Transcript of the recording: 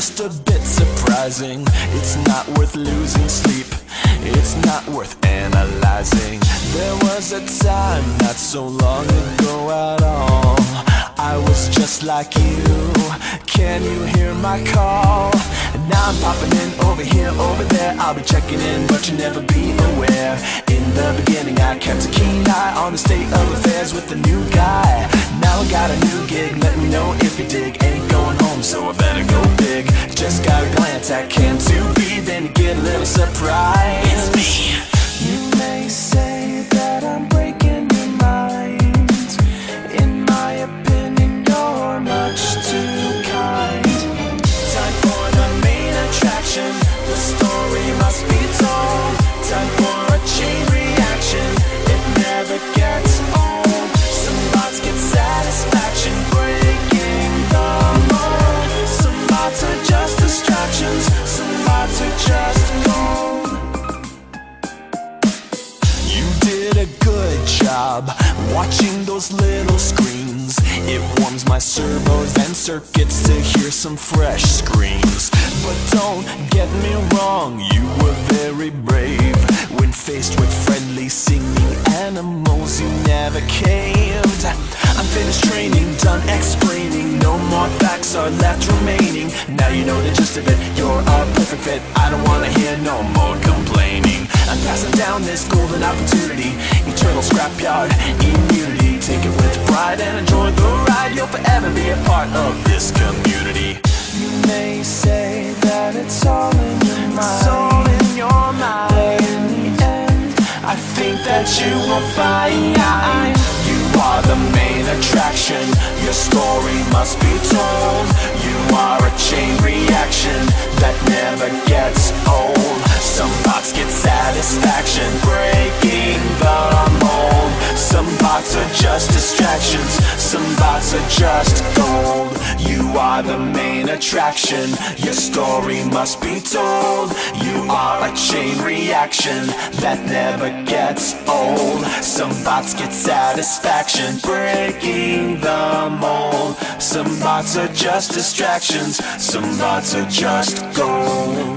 just a bit surprising. It's not worth losing sleep, it's not worth analyzing. There was a time not so long ago at all, I was just like you. Can you hear my call? And now I'm popping in over here, over there. I'll be checking in, but you'll never be aware. In the beginning I kept a keen eye on the state of affairs with the new guy. Now I got a new gig, let me know if you dig. Ain't going home, so I better go big. Just gotta glance at Can2B, then you get a little surprise. It's me. You may say that I'm breaking your mind. In my opinion, you're much too kind. Time for the main attraction, the story must be told. Time for a chain reaction, it never gets old. Some thoughts get satisfaction, breaking the mold. Some thoughts are just distractions, some thoughts are just gold. You did a good job watching those little screens. It warms my servos and circuits to hear some fresh screams. But don't get me wrong, you were very brave. When faced with friendly singing animals, you never caved. I'm finished training, done explaining. No more facts are left remaining. Now you know the gist of it, you're a perfect fit. I don't wanna hear no more complaining. I'm passing down this golden opportunity, eternal scrapyard immunity. Take it with pride and enjoy the ride. You'll forever be a part of this community. You may say that it's all in your mind. It's all in your mind. But in the end, I think that you will find you are the main attraction. Your story must be told. You are a chain reaction that never gets old. Some thoughts get satisfaction, breaking the mold. Some thoughts are just distractions, some thoughts are just gold. You are the main attraction, your story must be told. You are a chain reaction that never gets old. Some thoughts get satisfaction, breaking the mold. Some thoughts are just distractions, some thoughts are just gold.